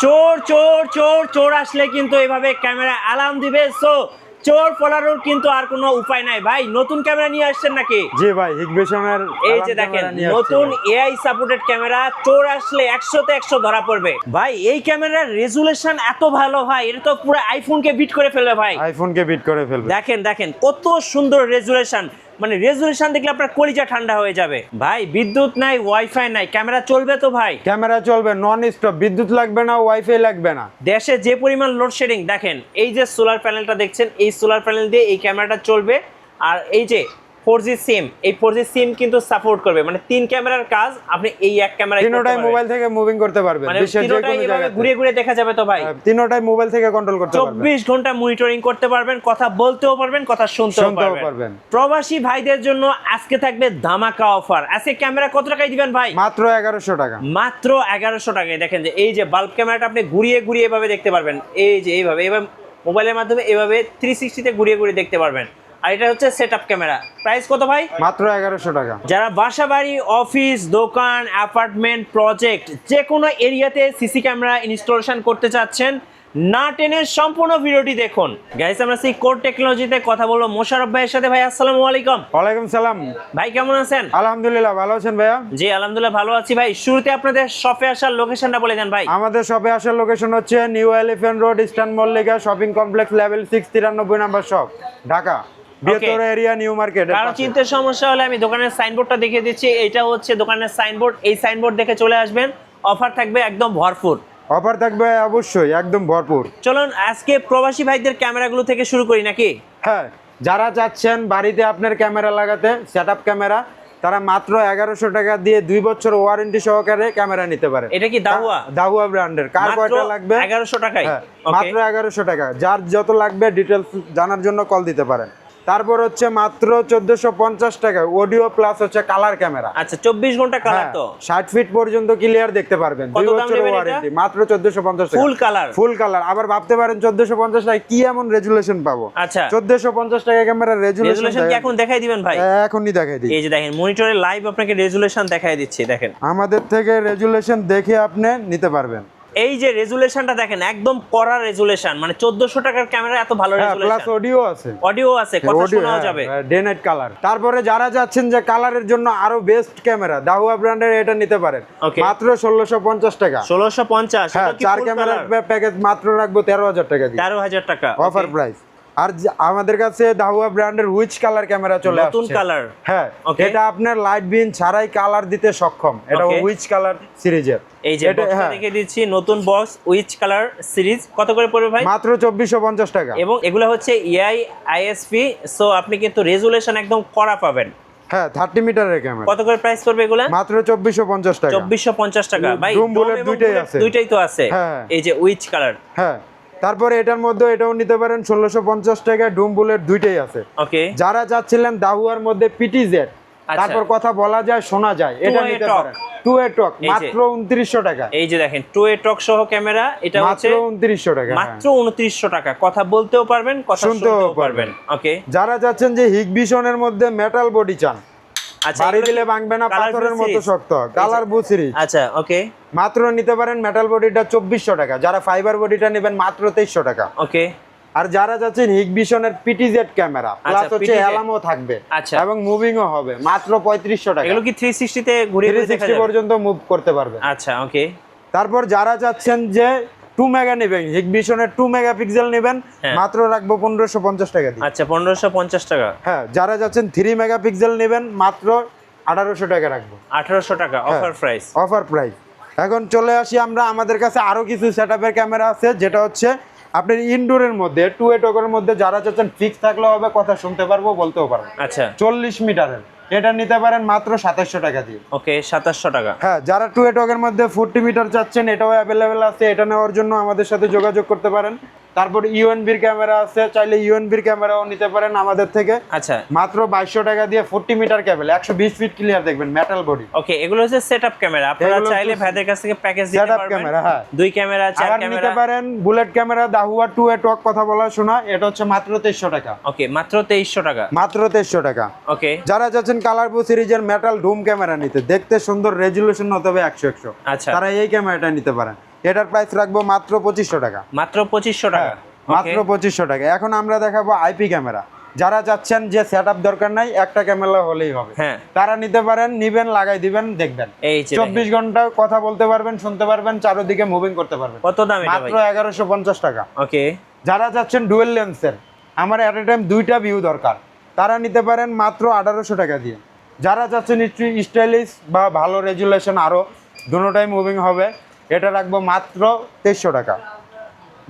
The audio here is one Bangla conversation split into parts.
চোর চোর চোর চোর আসলে কিন্তু এভাবে ক্যামেরা অ্যালার্ম দিবে। সো চোর পলানোর কিন্তু আর কোনো উপায় নাই। ভাই নতুন ক্যামেরা নিয়ে আসছেন নাকি? জি ভাই, হিগভিশনের এই যে দেখেন নতুন এআই সাপোর্টেড ক্যামেরা, চোর আসলে 100তে 100 ধরা পড়বে। ভাই এই ক্যামেরার রেজুলেশন এত ভালো ভাই, এটা তো পুরো আইফোনকে বিট করে ফেলবে ভাই। আইফোনকে বিট করে ফেলবে। দেখেন দেখেন কত সুন্দর রেজুলেশন, মানে রেজুলেশন দেখলে আপনার কলিজা ঠান্ডা হয়ে যাবে। ভাই বিদ্যুৎ নাই, ওয়াইফাই নাই, ক্যামেরা চলবে তো ভাই? ক্যামেরা চলবে নন স্টপ, বিদ্যুৎ লাগবে না, ওয়াইফাই লাগবে না। দেশে যে পরিমাণ লোডশেডিং, দেখেন এই যে সোলার প্যানেলটা দেখছেন, এই সোলার প্যানেল দিয়ে এই ক্যামেরাটা চলবে। আর এই যে 4G সিম, এই 4G সিম কিন্তু সাপোর্ট করবে, মানে 3 ক্যামেরার কাজ আপনি এই এক ক্যামেরায় করতে পারবেন। তিনটাই মোবাইল থেকে মুভিং করতে পারবেন, মানে বিশ্বের যে কোনো জায়গায় ঘুরে ঘুরে দেখা যাবে তো ভাই? তিনটাই মোবাইল থেকে কন্ট্রোল করতে পারবেন। 24 ঘন্টা মনিটরিং করতে পারবেন, কথা বলতেও পারবেন, কথা শুনতেও পারবেন। প্রবাসী ভাইদের জন্য আজকে থাকবে ধামাকা অফার। আজকে ক্যামেরা কত টাকায় দিবেন ভাই? মাত্র 1100 টাকা। মাত্র 1100 টাকায়। দেখেন যে এই যে বাল্ব ক্যামেরাটা আপনি ঘুরিয়ে ঘুরিয়ে এভাবে দেখতে পারবেন, এই যে এইভাবে মোবাইলের মাধ্যমে এভাবে 360 তে ঘুরিয়ে ঘুরিয়ে দেখতে পারবেন। আর এটা হচ্ছে সেটআপ ক্যামেরা। প্রাইস কত ভাই? মাত্র 1100 টাকা। যারা বাসা বাড়ি, অফিস, দোকান, অ্যাপার্টমেন্ট, প্রজেক্ট যে কোনো এরিয়াতে সিসি ক্যামেরা ইনস্টলেশন করতে চাচ্ছেন, না টেনে সম্পূর্ণ ভিডিওটি দেখুন। গাইস আমরা সেই কোর টেকনোলজিতে কথা বলবো মোশাররফ ভাইয়ের সাথে। ভাই আসসালামু আলাইকুম। ওয়ালাইকুম সালাম। ভাই কেমন আছেন? আলহামদুলিল্লাহ, ভালো আছেন ভাইয়া? জি আলহামদুলিল্লাহ ভালো আছি ভাই। শুরুতে আপনাদের শপে আসার লোকেশনটা বলে দেন ভাই। আমাদের শপে আসার লোকেশন হচ্ছে new elephant road, eastern Mallika shopping complex, level 6, 93 number shop, Dhaka বৃহত্তর এরিয়া, নিউ মার্কেট। কারো চিনতে সমস্যা হলে আমি দোকানের সাইনবোর্ডটা দেখিয়ে দিচ্ছি। এটা হচ্ছে দোকানের সাইনবোর্ড, এই সাইনবোর্ড দেখে চলে আসবেন। অফার থাকবে একদম ভরপুর। অফার থাকবে অবশ্যই একদম ভরপুর। চলুন আজকে প্রবাসী ভাইদের ক্যামেরাগুলো থেকে শুরু করি নাকি? হ্যাঁ, যারা চাচ্ছেন বাড়িতে আপনার ক্যামেরা লাগাতে, সেটআপ ক্যামেরা, তারা মাত্র 1100 টাকা দিয়ে 2 বছর ওয়ারেন্টি সহকারে ক্যামেরা নিতে পারে। এটা কি দাহুয়া? দাহুয়া ব্র্যান্ডের। কার কয়টা লাগবে? 1100 টাকায়। মাত্র 1100 টাকা। যার যত লাগবে ডিটেলস জানার জন্য কল দিতে পারেন। তারপর হচ্ছে মাত্র 1450 টাকা অডিও প্লাস হচ্ছে কালার ক্যামেরা। আচ্ছা 24 ঘন্টা কালার তো? 60 ফিট পর্যন্ত ক্লিয়ার দেখতে পারবেন, 2 বছর ওয়ারেন্টি, মাত্র 1450 টাকা। Full colour? Full colour. আবার ভাবতে পারেন 1450 টাকা কি এমন রেজুলেশন পাবো? আচ্ছা 1450 টাকা ক্যামেরার রেজুলেশন কি এখন দেখাই দিবেন ভাই? এখনই দেখাই দিই। এই যে দেখেন মনিটরে লাইভ আপনাকে রেজুলেশন দেখাই দিচ্ছি। দেখেন আমাদের থেকে রেজুলেশন দেখে আপনি নিতে পারবেন। এই যে রেজুলেশনটা দেখেন, একদম কড়া রেজুলেশন, মানে 1400 টাকার ক্যামেরা এত ভালো রেজুলেশন। প্লাস অডিও আছে। অডিও আছে, কথা শোনাও যাবে। Day night colour. তারপরে যারা যাচ্ছেন যে কালারের জন্য আরো বেস্ট ক্যামেরা, দাহুয়া ব্র্যান্ডের, এটা নিতে পারেন মাত্র 1650 টাকা। 1650? হ্যাঁ, 4 ক্যামেরার প্যাকেজ মাত্র রাখবো 13000 টাকা দিয়ে। 13000 টাকা অফার প্রাইস। আর আমাদের কাছে দাহুয়া ব্র্যান্ডের হুইচ কালার ক্যামেরা চলে আসছে, নতুন কালার। হ্যাঁ, এটা আপনার লাইট বিন ছাড়াই কালার দিতে সক্ষম। এটা হুইচ কালার সিরিজের। এই যে বক্সটা দেখে দিচ্ছি, নতুন বক্স হুইচ কালার সিরিজ। কত করে পড়বে ভাই? মাত্র 2450 টাকা। এবং এগুলো হচ্ছে এআই আইএসপি, সো আপনি কিন্তু রেজুলেশন একদম কড়া পাবেন। হ্যাঁ, 30 মিটারের ক্যামেরা। কত করে প্রাইস পড়বে এগুলো? মাত্র 2450 টাকা। 2450 টাকা ভাই। ডুম বুলেট দুইটাই আছে। দুইটাই তো আছে। এই যে হুইচ কালার। হ্যাঁ, তারপরে এটার মধ্যে এটাও নিতে পারেন 1650 টাকা। ডুম বুলেট দুইটাই আছে। ওকে, যারা চাচ্ছিলেন দাহুয়ার মধ্যে পিটিজেড, তারপর কথা বলা যায় শোনা যায়, এটা নিতে পারেন। 2A টক মাত্র 2900 টাকা। এই যে দেখেন 2A টক সহ ক্যামেরা, এটা হচ্ছে মাত্র 2900 টাকা। মাত্র 2900 টাকা। কথা বলতেও পারবেন, কথা শুনতেও পারবেন। ওকে, যারা চাচ্ছেন যে হিগভিশনের মধ্যে মেটাল বডি চান, আচ্ছা বাড়ি দিলে ভাঙবে না, পাথরের মতো শক্ত, কালার ব্লু সিরিজ, আচ্ছা ওকে, মাত্র নিতে পারেন মেটাল বডিটা 2400 টাকা। যারা ফাইবার বডিটা নেবেন মাত্র 2300 টাকা। ওকে, আর যারা যাচ্ছেন হিগভিশনের পিটিজেড ক্যামেরা, প্লাস হচ্ছে অ্যালামও থাকবে এবং মুভিংও হবে, মাত্র 3500 টাকা। এগুলো কি 360 তে ঘুরে ঘুরে দেখা 360 যাবে? পর্যন্ত মুভ করতে পারবে। আচ্ছা ওকে। তারপর যারা চাচ্ছেন যে 2 মেগা নেবেন, হিগভিশনের 2 মেগাপিক্সেল নেবেন, মাত্র রাখবো 1550 টাকা দিয়ে। আচ্ছা 1550 টাকা। হ্যাঁ, যারা যাচ্ছেন 3 মেগাপিক্সেল নেবেন, মাত্র 1800 টাকা রাখবো। 1800 টাকা অফার প্রাইস। Offer price. এখন চলে আসি আমরা, আমাদের কাছে আরো কিছু সেটআপের ক্যামেরা আছে, যেটা হচ্ছে আপনার ইনডোরের মধ্যে 2A টকের মধ্যে যারা চাচ্ছেন ফিক্স থাকলে হবে, কথা শুনতে পারবো, বলতেও পারবো। আচ্ছা 40 মিটারের, এটা নিতে পারেন মাত্র 2700 টাকা দিয়ে। ওকে 2700 টাকা। হ্যাঁ, যারা 2A টকের মধ্যে 40 মিটার চাচ্ছেন, এটাও অ্যাভেলেবেল আছে, এটা নেওয়ার জন্য আমাদের সাথে যোগাযোগ করতে পারেন। তারপর ইউএনবির ক্যামেরা আছে, চাইলে ইউএনবির ক্যামেরাও নিতে পারেন আমাদের থেকে। আচ্ছা মাত্র 2200 টাকা দিয়ে 40 মিটার কেবল, 120 ফিট ক্লিয়ার দেখবেন, মেটাল বডি। ওকে, এগুলো হচ্ছে সেটআপ ক্যামেরা। আপনারা চাইলে ভাইদের কাছ থেকে প্যাকেজ দিতে পারবেন। সেটআপ ক্যামেরা, হ্যাঁ, 2 ক্যামেরা 4 ক্যামেরা নিতে পারেন। বুলেট ক্যামেরা দাহুয়া 2A টক, কথা বলা শোনা, এটা হচ্ছে মাত্র 2300 টাকা। ওকে, মাত্র 2300 টাকা। মাত্র 2300 টাকা। ওকে, যারা যাচ্ছেন কালার ব্লু সিরিজের মেটাল ডুম ক্যামেরা নিতে, দেখতে সুন্দর, রেজুলেশন হতে হবে 100:100, আচ্ছা তারা এই ক্যামেরাটা নিতে পারেন। এটার প্রাইস রাখবো মাত্র 2500 টাকা। মাত্র 2500 টাকা। মাত্র 2500 টাকা। এখন আমরা দেখাবো আইপি ক্যামেরা। যারা চাচ্ছেন যে সেটআপ দরকার নাই, একটা ক্যামেরা হলেই হবে, হ্যাঁ তারা নিতে পারেন, নিবেন, লাগাই দিবেন, দেখবেন এই যে 24 ঘন্টা কথা বলতে পারবেন, শুনতে পারবেন, চারদিকে মুভিং করতে পারবেন। কত দাম এটা ভাই? মাত্র 1150 টাকা। ওকে। যারা চাচ্ছেন ডুয়েল লেন্সের, আমার এট এ টাইম 2টা ভিউ দরকার, তারা নিতে পারেন মাত্র 1800 টাকা দিয়ে। যারা চাচ্ছেন একটু স্টাইলিশ বা ভালো রেজুলেশন, আরও দুটোটাই মুভিং হবে, এটা রাখবো মাত্র 2300 টাকা।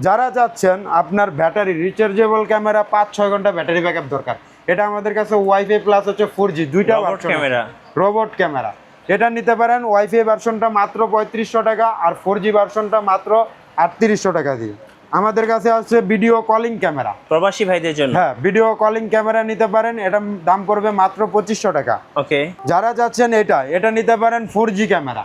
যারা চাচ্ছেন আপনার ব্যাটারি রিচার্জেবল ক্যামেরা, 5-6 ঘন্টা ব্যাটারি ব্যাকআপ দরকার, এটা আমাদের কাছে ওয়াইফাই প্লাস হচ্ছে 4G দুইটা ক্যামেরা, রোবট ক্যামেরা, এটা নিতে পারেন। ওয়াইফাই ভার্সনটা মাত্র 3500 টাকা আর 4G ভার্সনটা মাত্র 3800 টাকা দিয়ে। আমাদের কাছে আছে ভিডিও কলিং ক্যামেরা, প্রবাসী ভাইদের জন্য। হ্যাঁ, ভিডিও কলিং ক্যামেরা নিতে পারেন, এটা দাম পড়বে মাত্র 2500 টাকা। ওকে। যারা চাচ্ছেন এটা নিতে পারেন 4G ক্যামেরা,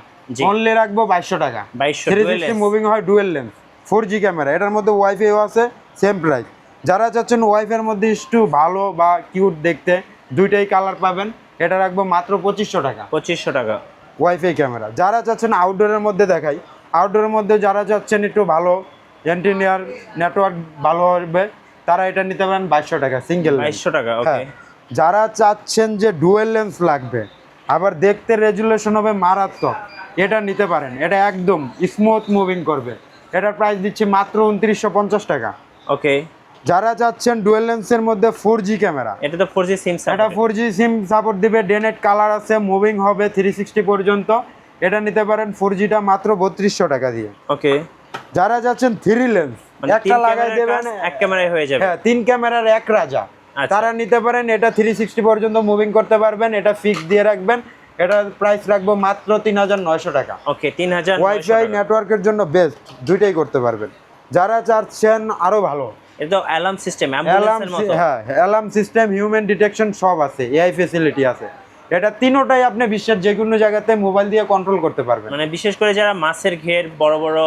অনলি রাখবো 2200 টাকা। 360 মুভিং হয়, ডুয়েল লেন্স, 4G ক্যামেরা, এটার মধ্যে ওয়াইফাইও আছে, সেম প্রাইস। যারা চাচ্ছেন ওয়াইফাইয়ের মধ্যে একটু ভালো বা কিউট দেখতে, দুইটাই কালার পাবেন, এটা রাখবো মাত্র 2500 টাকা। 2500 টাকা ওয়াইফাই ক্যামেরা। যারা চাচ্ছেন আউটডোরের মধ্যে দেখাই, আউটডোরের মধ্যে যারা চাচ্ছেন একটু ভালো ইন্টেরিয়র নেটওয়ার্ক ভালো হবে, তারা এটা নিতে পারেন 2200 টাকা সিঙ্গেল। 2200 টাকা। ওকে। যারা চাচ্ছেন যে ডুয়েল লেন্স লাগবে, আবার দেখতে রেজুলেশন হবে মারাত্মক, এটা নিতে পারেন, এটা একদম স্মুথ মুভিং করবে, এটার প্রাইস দিচ্ছি মাত্র 2950 টাকা। ওকে। যারা চাচ্ছেন ডুয়েল লেন্সের মধ্যে 4G ক্যামেরা, এটা তো 4G সিম সাপোর্ট, এটা 4G সিম সাপোর্ট দিবে, ডেনেট কালার আছে, মুভিং হবে 360 পর্যন্ত, এটা নিতে পারেন 4Gটা মাত্র 3200 টাকা দিয়ে। ওকে। যারা যাচ্ছেন 3 লেন্স, একটা লাগাই দেবেন, এক ক্যামেরায় হয়ে যাবে। হ্যাঁ, 3 ক্যামেরার এক রাজা, তারা নিতে পারেন, এটা 360 পর্যন্ত মুভিং করতে পারবেন, এটা ফিক্স দিয়ে রাখবেন, এটার প্রাইস রাখবো মাত্র 3900 টাকা। ওকে, 3900। ওয়াইফাই নেটওয়ার্কের জন্য বেস্ট, দুইটাই করতে পারবেন। যারা চাচ্ছেন আরো ভালো, এটা তো অ্যালার্ম সিস্টেম, অ্যাম্বুলেন্সের মতো। হ্যাঁ, অ্যালার্ম সিস্টেম, হিউম্যান ডিটেকশন সব আছে, এআই ফ্যাসিলিটি আছে, এটা তিনোটাই আপনি বিশ্বের যে কোনো জায়গাতে মোবাইল দিয়ে কন্ট্রোল করতে পারবেন। মানে বিশেষ করে যারা মাছের ঘের, বড় বড়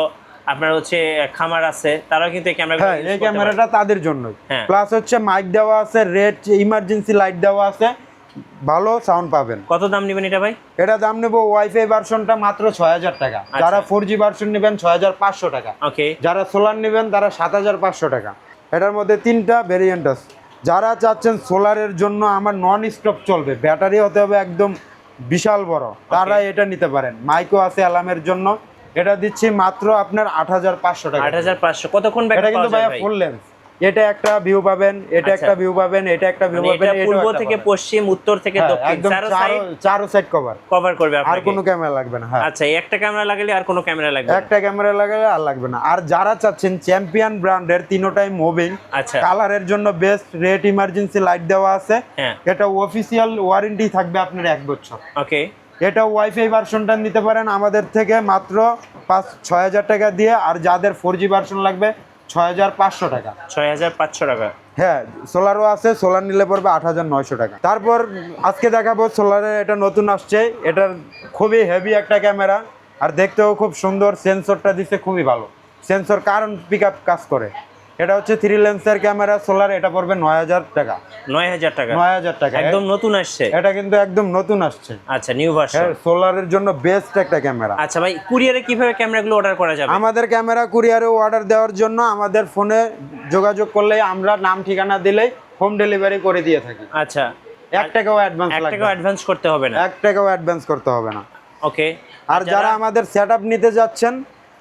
আপনার হচ্ছে খামার আছে, তারাও কিন্তু এই ক্যামেরাটা, হ্যাঁ, এই ক্যামেরাটা তাদের জন্যই। হ্যাঁ। প্লাস হচ্ছে মাইক দেওয়া আছে, রেড ইমার্জেন্সি লাইট দেওয়া আছে, ভালো সাউন্ড পাবেন। কত দাম নেবেন এটা ভাই? এটা দাম নেব ওয়াইফাই ভার্সনটা মাত্র 6000 টাকা। যারা 4G ভার্সন নেবেন 6500 টাকা। ওকে। যারা সোলার নেবেন তারা 7500 টাকা। এটার মধ্যে 3টা ভেরিয়েন্ট আছে। যারা চাচ্ছেন সোলারের জন্য আমার নন স্টপ চলবে, ব্যাটারি হতে হবে একদম বিশাল বড়, তারা এটা নিতে পারেন। মাইকও আছে অ্যালার্মের জন্য, এটা দিচ্ছি মাত্র আপনার 8500 টাকা। 8500। কতক্ষণ ব্যাকআপ এটা কিন্তু পাওয়া যায় ভাই ভাই? ফুল লেন্স, এটা একটা ভিউ পাবেন, এটা একটা ভিউ পাবেন, এটা একটা ভিউ মানে পাবেন, এটা পূর্ব থেকে পশ্চিম, উত্তর থেকে দক্ষিণ, একদম চারো সাইড কভার করবে আর আপনাকে। কোনো ক্যামেরা লাগবে না। হ্যাঁ, আচ্ছা, এই একটা ক্যামেরা লাগালে আর কোনো ক্যামেরা লাগবে না? একটা ক্যামেরা লাগালে আর লাগবে না। আর যারা চাচ্ছেন চ্যাম্পিয়ন ব্র্যান্ডের তিনোটাই মুভিং, আচ্ছা, কালারের জন্য বেস্ট, রেড ইমার্জেন্সি লাইট দেওয়া আছে, হ্যাঁ, এটা অফিসিয়াল ওয়ারেন্টি থাকবে আপনার 1 বছর। ওকে। এটা ওয়াইফাই ভার্সনটা নিতে পারেন আমাদের থেকে মাত্র 5-6000 টাকা দিয়ে, আর যাদের 4G ভার্সন লাগবে 6500 টাকা। 6500 টাকা। হ্যাঁ, সোলারও আছে, সোলার নিলে পড়বে 8900 টাকা। তারপর আজকে দেখাবো সোলারের, এটা নতুন আসছে, এটার খুবই হেভি একটা ক্যামেরা, আর দেখতেও খুব সুন্দর, সেন্সরটা দিচ্ছে খুবই ভালো, সেন্সর কারণ পিক আপ কাজ করে। এটা হচ্ছে 3 লেন্সের ক্যামেরা সোলার, এটা পড়বে 9000 টাকা। 9000 টাকা? 9000 টাকা, একদম নতুন আসছে এটা কিন্তু একদম নতুন আসছে। আচ্ছা, নিউ ভার্সন। হ্যাঁ, সোলারের জন্য বেস্ট একটা ক্যামেরা। আচ্ছা ভাই, কুরিয়ারে কিভাবে ক্যামেরাগুলো অর্ডার করা যাবে? আমাদের ক্যামেরা কুরিয়ারে অর্ডার দেওয়ার জন্য আমাদের ফোনে যোগাযোগ করলেই, আমরা নাম ঠিকানা দিলেই হোম ডেলিভারি করে দিয়ে থাকি। আচ্ছা, 1 টাকাও অ্যাডভান্স লাগবে না। 1 টাকাও অ্যাডভান্স করতে হবে না? 1 টাকাও অ্যাডভান্স করতে হবে না। ওকে। আর যারা আমাদের সেটআপ নিতে যাচ্ছেন,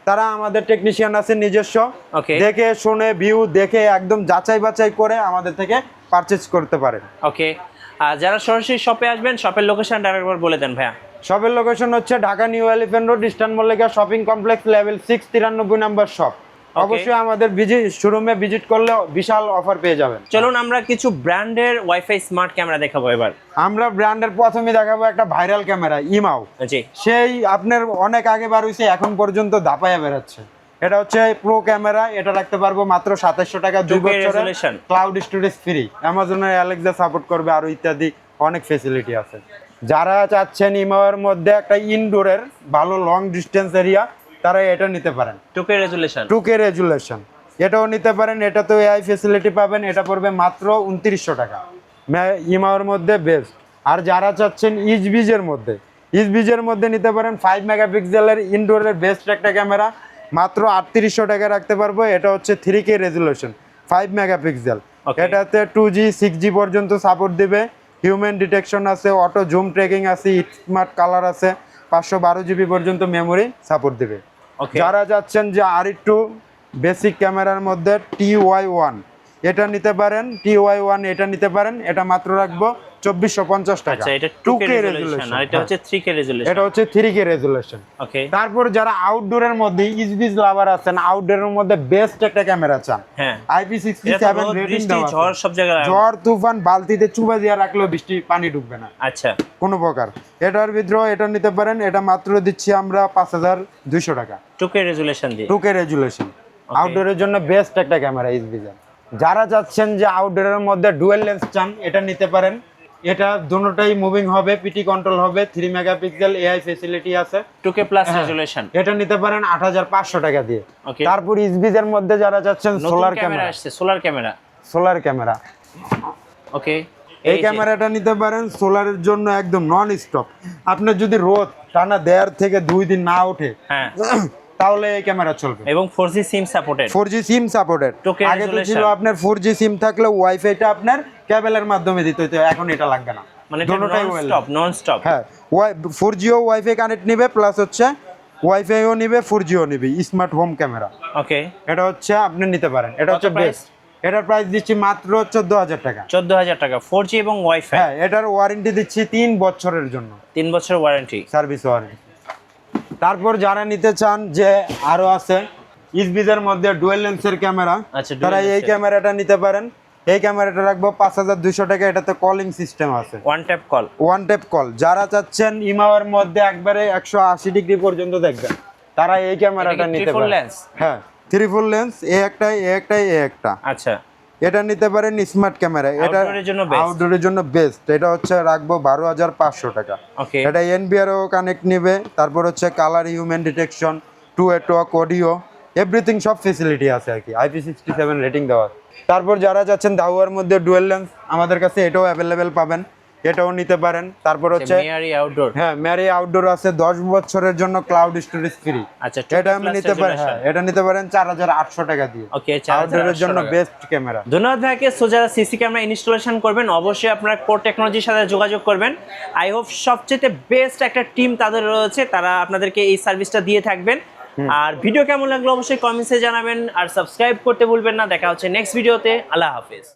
তারা আমাদের টেকনিশিয়ান আছে নিজস্ব, ওকে, দেখে শুনে ভিউ দেখে একদম যাচাই বাছাই করে আমাদের থেকে পারচেজ করতে পারেন। ওকে। আর যারা সরাসরি শপে আসবেন, শপের লোকেশনটা আরেকবার বলে দেন ভাইয়া। শপের লোকেশন হচ্ছে Dhaka new elephant road, eastern Mallika shopping complex, level 6, 93 নম্বর শপ। অবশ্যই আমাদের শোরুমে ভিজিট করলে বিশাল অফার পেয়ে যাবেন। চলুন আমরা কিছু ব্র্যান্ডের ওয়াইফাই স্মার্ট ক্যামেরা দেখাবো এবার। আমরা ব্র্যান্ডের প্রথমে দেখাবো একটা ভাইরাল ক্যামেরা, ইমাও। জি। সেই আপনার অনেক আগে বার হইছে, এখন পর্যন্ত দাপায়া বেরাচ্ছে। এটা হচ্ছে প্রো ক্যামেরা, এটা রাখতে পারবো মাত্র 2700 টাকা, 2 বছরের ক্লাউড স্টোরেজ ফ্রি, অ্যামাজনের অ্যালেক্সা সাপোর্ট করবে, আরো ইত্যাদি অনেক ফ্যাসিলিটি আছে। যারা চাচ্ছেন ইমাওয়ের মধ্যে একটা ইনডোরের ভালো লং ডিস্টেন্স এরিয়া, তারা এটা নিতে পারেন। 2K রেজুলেশন, 2K রেজুলেশন, এটাও নিতে পারেন। এটা তো এআই ফ্যাসিলিটি পাবেন, এটা পড়বে মাত্র 2900 টাকা, ইমাওয়ের মধ্যে বেস্ট। আর যারা চাচ্ছেন ইজবিজের মধ্যে নিতে পারেন 5 মেগাপিক্সেলের ইনডোরের বেস্ট একটা ক্যামেরা, মাত্র 3800 টাকা রাখতে পারবো। এটা হচ্ছে 3K রেজুলেশন 5 মেগাপিক্সেল। Okay. এটাতে 2G 6G পর্যন্ত সাপোর্ট দিবে, হিউম্যান ডিটেকশন আছে, অটো জুম ট্র্যাকিং আছে, স্মার্ট কালার আছে, 512 GB পর্যন্ত মেমোরি সাপোর্ট দিবে। Okay. যারা যাচ্ছেন যে আর একটু বেসিক ক্যামেরার মধ্যে TY1 এটা নিতে পারেন, TY1 এটা নিতে পারেন। এটা মাত্র রাখবো 2450 টাকা। আচ্ছা, এটা 2K রেজুলেশন আর এটা হচ্ছে 3K রেজুলেশন। এটা হচ্ছে 3K রেজুলেশন। ওকে। তারপর যারা আউটডোরের মধ্যে ইসবিজ লাভার আছেন, আউটডোরের মধ্যে বেস্ট একটা ক্যামেরা চান, হ্যাঁ, IP67 রেটিং দেওয়া আছে। ঝড় সব জায়গায় ঝড় তুফান বালতিতে চুবা দিয়ে রাখলেও বৃষ্টি পানি ঢুকবে না আচ্ছা কোনো প্রকার। এটার ভিতরে এটা নিতে পারেন। এটা মাত্র দিচ্ছি আমরা 5200 টাকা, 2K রেজুলেশন দিয়ে। 2K resolution. আউটডোরের জন্য বেস্ট একটা ক্যামেরা ইসবিজের। যারা চাচ্ছেন যে আউটডোরের মধ্যে ডুয়েল লেন্স চান, এটা নিতে পারেন। এটা দুটোটাই মুভিং হবে, পিটি কন্ট্রোল হবে, 3 মেগাপিক্সেল এআই ফ্যাসিলিটি আছে, 2K প্লাস রেজুলেশন। এটা নিতে পারেন 8500 টাকা দিয়ে। ওকে। তারপর ইসবিজের মধ্যে যারা চাচ্ছেন সোলার ক্যামেরা আসছে, solar camera. Solar camera okay. এই ক্যামেরাটা নিতে পারেন সোলারের জন্য একদম নন স্টপ। আপনার যদি রোদ টানা 1.5 থেকে 2 দিন না ওঠে, হ্যাঁ, তাহলে এই ক্যামেরা চলবে। এবং 4G SIM supported. 4G SIM supported. 2K আগে তো ছিল resolution। আপনার 4G সিম থাকলে ওয়াইফাইটা আপনার কেবলের মাধ্যমে দিতে হতো, এখন এটা লাগবে না। মানে এটা নন স্টপ। হ্যাঁ, 4Gও ওয়াইফাই কানেক্ট নিবে, প্লাস হচ্ছে ওয়াইফাইও নিবে, 4Gও নিবে। Smart home camera. ওকে। এটা হচ্ছে আপনি নিতে পারেন। এটা হচ্ছে price? বেস্ট। এটার প্রাইস দিচ্ছি মাত্র 14000 টাকা। 14000 টাকা 4G এবং ওয়াইফাই। হ্যাঁ, এটার ওয়ারেন্টি দিচ্ছি 3 বছরের জন্য, 3 বছর ওয়ারেন্টি, সার্ভিস ওয়ারেন্টি। তারপর যারা নিতে চান যে আরো আছে ইসবিজের মধ্যে ডুয়েল লেন্সের ক্যামেরা, আচ্ছা, তারা এই ক্যামেরাটা নিতে পারেন। এই ক্যামেরাটা রাখবো 5200 টাকা। এটাতে কলিং সিস্টেম আছে, one tap call. One tap call. যারা চাচ্ছেন ইমাওয়ের মধ্যে একবারে 180 ডিগ্রি পর্যন্ত দেখবেন, তারা এই ক্যামেরাটা নিতে পারেন। লেন্স। হ্যাঁ, ট্রিপল লেন্স, এ একটা। আচ্ছা, এটা নিতে পারেন স্মার্ট ক্যামেরা। এটা আউটডোরের জন্য বেস্ট। এটা হচ্ছে রাখবো 12500 টাকা। ওকে। এটা এনবিআরও কানেক্ট নিবে। তারপর হচ্ছে কালার, হিউম্যান ডিটেকশন, 2 টক অডিও, এভরিথিং সব ফেসিলিটি আছে আর কি। IP67 রেটিং দেওয়া। তারপর যারা যাচ্ছেন দাওয়ার মধ্যে ডুয়েল লেন্স, আমাদের কাছে এটাও অ্যাভেলেবেল পাবেন, এটাও নিতে পারেন। তারপর হচ্ছে মেয়ারি আউটডোর। হ্যাঁ, মেরি আউটডোর আছে, 10 বছরের জন্য ক্লাউড স্টোরেজ ফ্রি। আচ্ছা, এটা আমি নিতে পারেন। হ্যাঁ, এটা নিতে পারেন 4800 টাকা দিয়ে। ওকে, আউটডোরের জন্য বেস্ট ক্যামেরা। ধন্যবাদ ভাইকে। সো যারা সিসি ক্যামেরা ইনস্টলেশন করবেন, অবশ্যই আপনারা কোর টেকনোলজির সাথে যোগাযোগ করবেন। আই হোপ সবচেয়ে বেস্ট একটা টিম তাদের রয়েছে, তারা আপনাদেরকে এই সার্ভিসটা দিয়ে থাকবেন। আর ভিডিও কেমন লাগলো অবশ্যই কমেন্টসে জানাবেন, আর সাবস্ক্রাইব করতে ভুলবেন না। দেখা হচ্ছে নেক্সট ভিডিওতে। আল্লাহ হাফেজ।